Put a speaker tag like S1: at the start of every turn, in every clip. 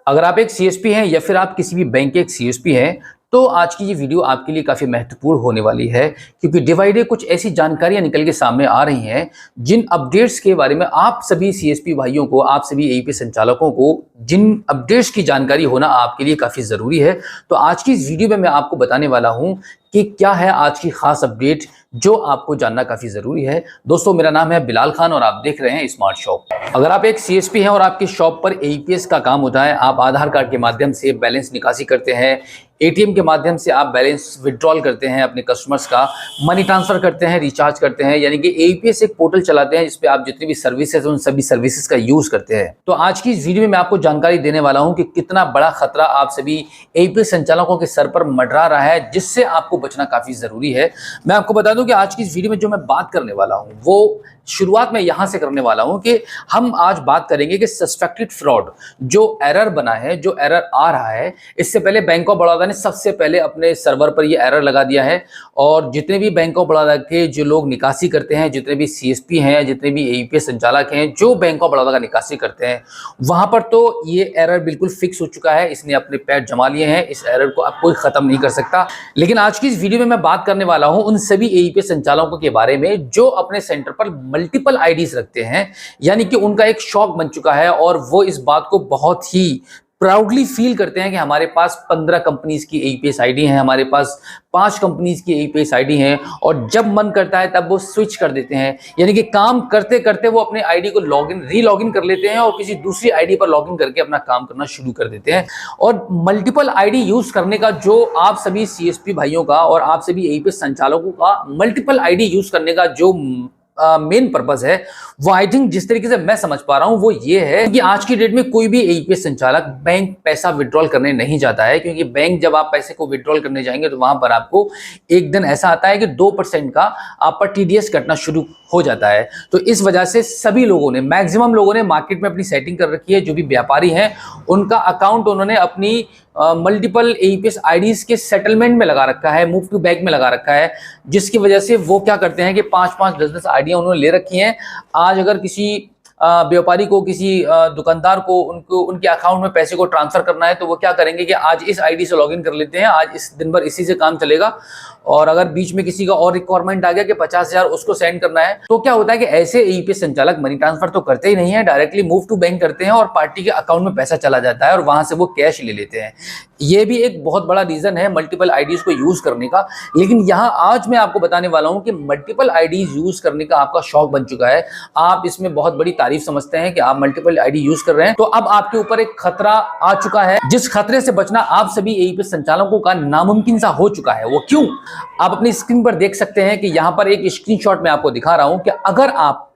S1: अगर आप एक सीएसपी हैं या फिर आप किसी भी बैंक के एक सीएसपी हैं तो आज की ये वीडियो आपके लिए काफ़ी महत्वपूर्ण होने वाली है, क्योंकि डे बाय डे कुछ ऐसी जानकारियां निकल के सामने आ रही हैं जिन अपडेट्स के बारे में आप सभी सीएसपी भाइयों को, आप सभी एईपी संचालकों को जिन अपडेट्स की जानकारी होना आपके लिए काफ़ी ज़रूरी है। तो आज की इस वीडियो में मैं आपको बताने वाला हूं कि क्या है आज की खास अपडेट जो आपको जानना काफ़ी ज़रूरी है। दोस्तों, मेरा नाम है बिलाल खान और आप देख रहे हैं स्मार्ट शॉप। अगर आप एक सीएसपी हैं और आपकी शॉप पर एईपीएस का काम होता है, आप आधार कार्ड के माध्यम से बैलेंस निकासी करते हैं, एटीएम के माध्यम से आप बैलेंस विड्रॉल करते हैं, अपने कस्टमर्स का मनी ट्रांसफर करते हैं, रिचार्ज करते हैं, यानी कि एईपीएस एक पोर्टल चलाते हैं जिसपे आप जितनी भी सर्विसेज उन सभी सर्विसेज का यूज करते हैं। तो आज की इस वीडियो में मैं आपको जानकारी देने वाला हूं कि कितना बड़ा खतरा आप सभी एईपीएस संचालकों के सर पर मंडरा रहा है, जिससे आपको बचना काफी जरूरी है। मैं आपको बता दूं कि आज की इस वीडियो में जो मैं बात करने वाला हूं वो शुरुआत में यहां से करने वाला हूं कि हम आज बात करेंगे कि सस्पेक्टेड फ्रॉड जो एरर बना है, जो एरर आ रहा है, इससे पहले बैंक ऑफ बड़ौदा ने सबसे पहले अपने सर्वर पर ये एरर लगा दिया है। और जितने भी बैंक ऑफ बड़ौदा के जो लोग निकासी करते हैं, जितने भी सीएसपी हैं, जितने भी एईपीएस संचालक हैं जो बैंक ऑफ बड़ौदा का निकासी करते हैं, वहां पर तो ये एरर बिल्कुल फिक्स हो चुका है। इसने अपने पैर जमा लिए हैं, इस एरर को अब कोई खत्म नहीं कर सकता। लेकिन आज की इस वीडियो में मैं बात करने वाला हूं उन सभी एईपीएस संचालकों के बारे में जो अपने सेंटर पर मल्टीपल आईडीज रखते हैं, यानी कि उनका एक शौक बन चुका है और वो इस बात को बहुत ही प्राउडली फील करते हैं कि हमारे पास 15 कंपनीज की एईपीएस आईडी है, हमारे पास 5 कंपनीज की एईपीएस आईडी है, और जब मन करता है तब वो स्विच कर देते हैं। यानी कि काम करते करते वो अपने आईडी को रीलॉगिन कर लेते हैं और किसी दूसरी आईडी पर लॉगिन करके अपना काम करना शुरू कर देते हैं। और मल्टीपल आईडी यूज करने का जो आप सभी सीएसपी भाइयों का और आप सभी एईपीएस संचालकों का मल्टीपल आईडी यूज करने का जो मेन पर्पस है, वो आई थिंक जिस तरीके से मैं समझ पा रहा हूं वो ये है कि आज की डेट में कोई भी एईपीएस संचालक बैंक पैसा विड्रॉल करने नहीं जाता है, क्योंकि बैंक जब आप पैसे को विड्रॉल करने जाएंगे तो वहां पर आपको एक दिन ऐसा आता है कि 2% का आप पर टीडीएस कटना शुरू हो जाता है। तो इस वजह से सभी लोगों ने, मैक्सिमम लोगों ने मार्केट में अपनी सेटिंग कर रखी है। जो भी व्यापारी हैं उनका अकाउंट उन्होंने अपनी मल्टीपल एईपीएस आईडीज के सेटलमेंट में लगा रखा है, मूव टू बैंक में लगा रखा है, जिसकी वजह से वो क्या करते हैं कि 5-5, 10-10 आईडियां उन्होंने ले रखी हैं। आज अगर किसी व्यापारी को, किसी दुकानदार को उनके अकाउंट में पैसे को ट्रांसफर करना है तो वो क्या करेंगे कि आज इस आईडी से लॉगिन कर लेते हैं, आज इस दिन भर इसी से काम चलेगा। और अगर बीच में किसी का और रिक्वायरमेंट आ गया कि 50,000 उसको सेंड करना है, तो क्या होता है कि ऐसे एईपीएस संचालक मनी ट्रांसफर तो करते ही नहीं है, डायरेक्टली मूव टू बैंक करते हैं और पार्टी के अकाउंट में पैसा चला जाता है और वहां से वो कैश ले लेते हैं। ये भी एक बहुत बड़ा रीजन है मल्टीपल आईडीज को यूज करने का। लेकिन यहां आज मैं आपको बताने वाला हूं कि मल्टीपल आईडीज यूज करने का आपका शौक बन चुका है, आप इसमें बहुत बड़ी तारीफ समझते हैं कि आप मल्टीपल आईडी यूज कर रहे हैं, तो अब आपके ऊपर एक खतरा आ चुका है, जिस खतरे से बचना आप सभी एईपीएस संचालकों का नामुमकिन सा हो चुका है। वो क्यों, आप अपनी स्क्रीन पर देख सकते हैं कि यहां पर एक स्क्रीनशॉट में आपको दिखा रहा हूं कि अगर आप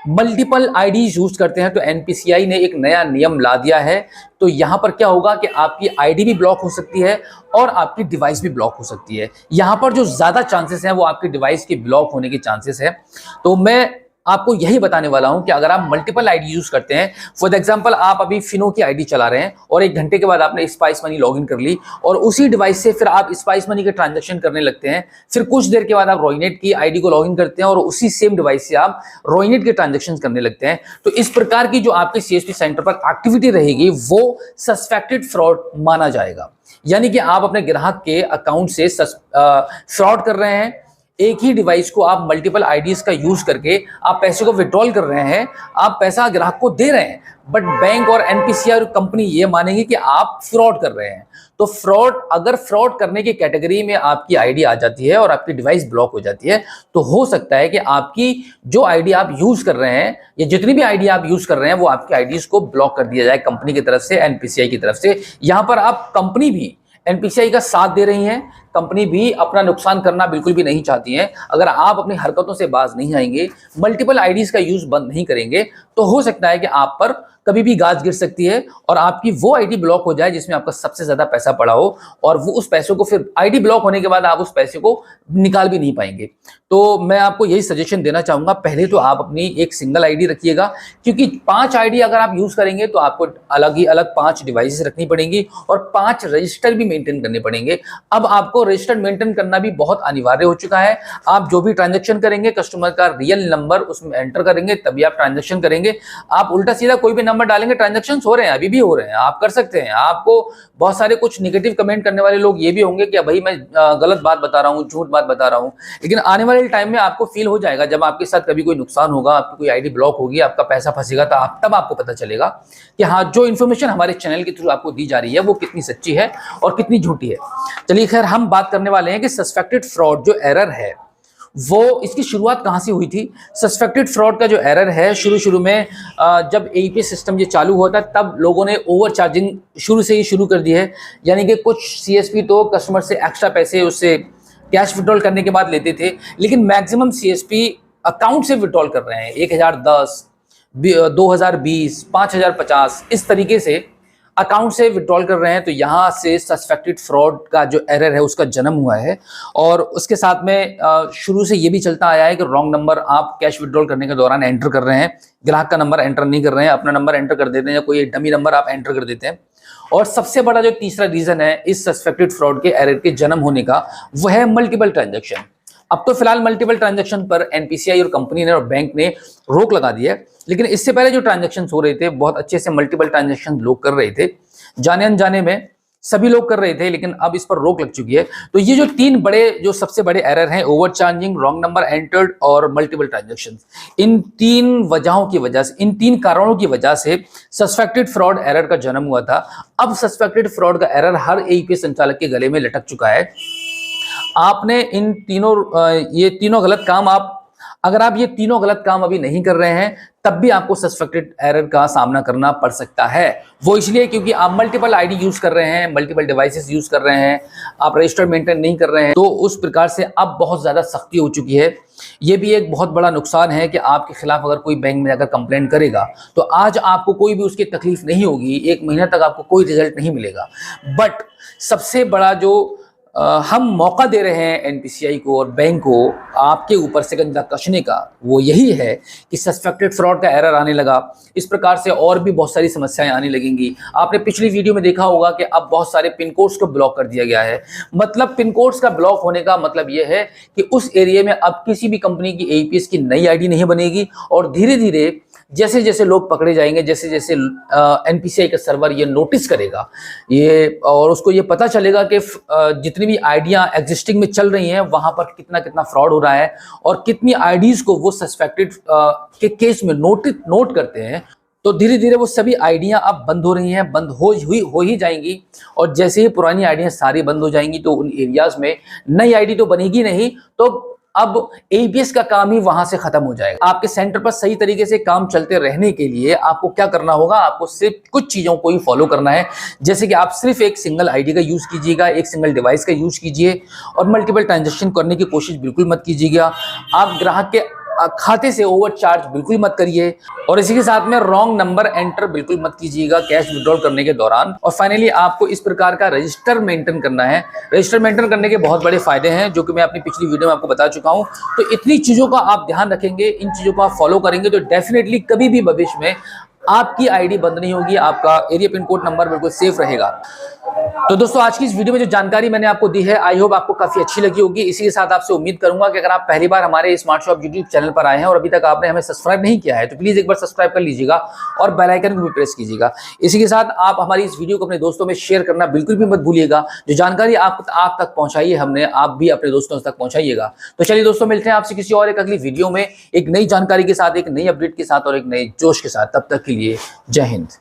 S1: मल्टीपल आईडीज यूज करते हैं तो एनपीसीआई ने एक नया नियम ला दिया है। तो यहां पर क्या होगा कि आपकी आईडी भी ब्लॉक हो सकती है और आपकी डिवाइस भी ब्लॉक हो सकती है। यहां पर जो ज्यादा चांसेस हैं वो आपकी डिवाइस के ब्लॉक होने के चांसेस है। तो मैं आपको यही बताने वाला हूं कि अगर आप मल्टीपल आईडी यूज करते हैं, फॉर एग्जांपल आप अभी फिनो की आईडी चला रहे हैं और 1 घंटे के बाद आपने स्पाइस मनी लॉगिन कर ली और उसी डिवाइस से फिर आप स्पाइस मनी के ट्रांजैक्शन करने लगते हैं, फिर कुछ देर के बाद आप रोइनेट की आईडी को लॉगिन करते हैं और उसी सेम डिवाइस से आप रोइनेट के ट्रांजैक्शन करने लगते हैं, तो इस प्रकार की जो आपके सीएसपी सेंटर पर एक्टिविटी रहेगी वो सस्पेक्टेड फ्रॉड माना जाएगा। यानी कि आप अपने ग्राहक के अकाउंट से फ्रॉड कर रहे हैं, एक ही डिवाइस को आप मल्टीपल आईडीज का यूज करके आप पैसे को विड्रॉल कर रहे हैं, आप पैसा ग्राहक को दे रहे हैं, बट बैंक और एनपीसीआई और कंपनी ये मानेगी कि आप फ्रॉड कर रहे हैं। तो अगर फ्रॉड करने की कैटेगरी में आपकी आईडी आ जाती है और आपकी डिवाइस ब्लॉक हो जाती है, तो हो सकता है कि आपकी जो आईडी आप यूज कर रहे हैं या जितनी भी आईडी आप यूज कर रहे हैं वो आपकी आईडीज को ब्लॉक कर दिया जाए कंपनी की तरफ से, एनपीसीआई की तरफ से। यहां पर आप कंपनी भी एनपीसीआई का साथ दे रही हैं, कंपनी भी अपना नुकसान करना बिल्कुल भी नहीं चाहती है। अगर आप अपनी हरकतों से बाज नहीं आएंगे, मल्टीपल आईडीज का यूज बंद नहीं करेंगे, तो हो सकता है कि आप पर कभी भी गाज गिर सकती है और आपकी वो आईडी ब्लॉक हो जाए जिसमें आपका सबसे ज्यादा पैसा पड़ा हो, और वो उस पैसों को फिर आईडी ब्लॉक होने के बाद आप उस पैसे को निकाल भी नहीं पाएंगे। तो मैं आपको यही सजेशन देना चाहूंगा, पहले तो आप अपनी एक सिंगल आईडी रखिएगा, क्योंकि 5 आईडी अगर आप यूज करेंगे तो आपको अलग ही अलग 5 डिवाइसेस रखनी पड़ेंगी और 5 रजिस्टर भी मेंटेन करने पड़ेंगे। अब आपको रजिस्टर मेंटेन करना भी बहुत अनिवार्य हो चुका है। आप जो भी ट्रांजैक्शन करेंगे, कस्टमर का रियल नंबर उसमें एंटर करेंगे, तभी आप ट्रांजैक्शन करेंगे। आप उल्टा सीधा कोई भी नंबर डालेंगे, ट्रांजैक्शन हो रहे हैं, अभी भी हो रहे हैं, आप कर सकते हैं। आपको बहुत सारे कुछ निगेटिव कमेंट करने वाले लोग ये भी होंगे कि भाई मैं गलत बात बता रहा हूँ, झूठ बात बता रहा हूँ, लेकिन आने वाले टाइम में आपको फील हो जाएगा, जब आपके साथ कभी कोई नुकसान होगा, आपकी कोई आईडी ब्लॉक होगी, आपका पैसा फंसेगा, तो तब आपको पता चलेगा कि हाँ, जो इन्फॉर्मेशन हमारे चैनल के थ्रू आपको दी जा रही है वो कितनी सच्ची है और कितनी झूठी है। चलिए खैर, हम बात करने वाले हैं कि सस्पेक्टेड फ्रॉड जो एरर है वो इसकी शुरुआत कहाँ से हुई थी। सस्पेक्टेड फ्रॉड का जो एरर है, शुरू में जब एईपीएस सिस्टम ये चालू हुआ था, तब लोगों ने ओवर चार्जिंग शुरू से ही शुरू कर दी है। यानी कि कुछ सीएसपी तो कस्टमर से एक्स्ट्रा पैसे उससे कैश विड्रॉल करने के बाद लेते थे, लेकिन मैक्सिमम सीएसपी अकाउंट से विड्रॉल कर रहे हैं। 1010, 2020, 5050 इस तरीके से अकाउंट से विड्रॉल कर रहे हैं। तो यहाँ से सस्पेक्टेड फ्रॉड का जो एरर है उसका जन्म हुआ है। और उसके साथ में शुरू से ये भी चलता आया है कि रॉन्ग नंबर आप कैश विड्रॉल करने के दौरान एंटर कर रहे हैं, ग्राहक का नंबर एंटर नहीं कर रहे हैं, अपना नंबर एंटर कर देते हैं या कोई डमी नंबर आप एंटर कर देते हैं। और सबसे बड़ा जो तीसरा रीजन है इस सस्पेक्टेड फ्रॉड के एरर के जन्म होने का, वह है मल्टीपल ट्रांजैक्शन। अब तो फिलहाल मल्टीपल ट्रांजैक्शन पर एनपीसीआई और कंपनी ने और बैंक ने रोक लगा दी है, लेकिन इससे पहले जो ट्रांजैक्शन हो रहे थे बहुत अच्छे से मल्टीपल ट्रांजैक्शन लोग कर रहे थे, जाने अनजाने में सभी लोग कर रहे थे, लेकिन अब इस पर रोक लग चुकी है। तो ये जो तीन बड़े, जो सबसे बड़े एरर हैं, over charging, wrong number entered और मल्टीपल ट्रांजैक्शन, इन तीन वजहों की वजह से, इन तीन कारणों की वजह से सस्पेक्टेड फ्रॉड एरर का जन्म हुआ था। अब सस्पेक्टेड फ्रॉड का एरर हर एईपीएस संचालक के गले में लटक चुका है। आपने इन तीनों ये तीनों गलत काम अगर आप ये तीनों गलत काम अभी नहीं कर रहे हैं, तब भी आपको सस्पेक्टेड एरर का सामना करना पड़ सकता है। वो इसलिए क्योंकि आप मल्टीपल आईडी यूज कर रहे हैं, मल्टीपल डिवाइसेस यूज कर रहे हैं, आप रजिस्टर मेंटेन नहीं कर रहे हैं। तो उस प्रकार से अब बहुत ज्यादा सख्ती हो चुकी है। ये भी एक बहुत बड़ा नुकसान है कि आपके खिलाफ अगर कोई बैंक में जाकर कंप्लेंट करेगा तो आज आपको कोई भी उसकी तकलीफ नहीं होगी, 1 महीना तक आपको कोई रिजल्ट नहीं मिलेगा। बट सबसे बड़ा जो हम मौका दे रहे हैं एनपीसीआई को और बैंक को आपके ऊपर से गंजा कसने का, वो यही है कि सस्पेक्टेड फ्रॉड का एरर आने लगा। इस प्रकार से और भी बहुत सारी समस्याएं आने लगेंगी। आपने पिछली वीडियो में देखा होगा कि अब बहुत सारे पिन कोड्स को ब्लॉक कर दिया गया है। मतलब पिन कोड्स का ब्लॉक होने का मतलब यह है कि उस एरिया में अब किसी भी कंपनी की एईपीएस की नई आईडी नहीं बनेगी। और धीरे धीरे जैसे जैसे लोग पकड़े जाएंगे, जैसे जैसे एनपीसीआई का सर्वर ये नोटिस करेगा ये, और उसको ये पता चलेगा कि जितनी भी आईडियां एग्जिस्टिंग में चल रही हैं वहां पर कितना कितना फ्रॉड हो रहा है और कितनी आईडीज को वो सस्पेक्टेड के केस में नोट करते हैं, तो धीरे धीरे वो सभी आईडियां अब बंद हो रही हैं, बंद हो ही जाएंगी। और जैसे ही पुरानी आईडियां सारी बंद हो जाएंगी तो उन एरियाज में नई आईडी तो बनेगी नहीं, तो अब एईपीएस का काम ही वहां से खत्म हो जाएगा। आपके सेंटर पर सही तरीके से काम चलते रहने के लिए आपको क्या करना होगा, आपको सिर्फ कुछ चीजों को ही फॉलो करना है। जैसे कि आप सिर्फ एक सिंगल आईडी का यूज कीजिएगा, एक सिंगल डिवाइस का यूज कीजिए और मल्टीपल ट्रांजैक्शन करने की कोशिश बिल्कुल मत कीजिएगा। आप ग्राहक के खाते से ओवरचार्ज बिल्कुल मत करिए और इसी के साथ में रॉन्ग नंबर एंटर बिल्कुल मत कीजिएगा कैश विड्रॉल करने के दौरान। और फाइनली आपको इस प्रकार का रजिस्टर मेंटेन करना है। रजिस्टर मेंटेन करने के बहुत बड़े फायदे हैं जो कि मैं अपनी पिछली वीडियो में आपको बता चुका हूं। तो इतनी चीजों का आप ध्यान रखेंगे, इन चीजों को आप फॉलो करेंगे तो डेफिनेटली कभी भी भविष्य में आपकी आईडी बंद नहीं होगी, आपका एरिया पिन कोड नंबर बिल्कुल सेफ रहेगा। तो दोस्तों आज की इस वीडियो में जो जानकारी मैंने आपको दी है, आई होप आपको काफी अच्छी लगी होगी। इसी के साथ आपसे उम्मीद करूंगा कि अगर आप पहली बार हमारे स्मार्ट शॉप यूट्यूब चैनल पर आए हैं और अभी तक आपने हमें सब्सक्राइब नहीं किया है तो प्लीज एक बार सब्सक्राइब कर लीजिएगा और बेल आइकन को भी प्रेस कीजिएगा। इसी के साथ आप हमारी इस वीडियो को अपने दोस्तों में शेयर करना बिल्कुल भी मत भूलिएगा। जो जानकारी आप तक पहुंचाई है हमने, आप भी अपने दोस्तों तक पहुंचाइएगा। तो चलिए दोस्तों, मिलते हैं आपसे किसी और एक अगली वीडियो में एक नई जानकारी के साथ, एक नई अपडेट के साथ और एक नए जोश के साथ। तब तक के लिए जय हिंद।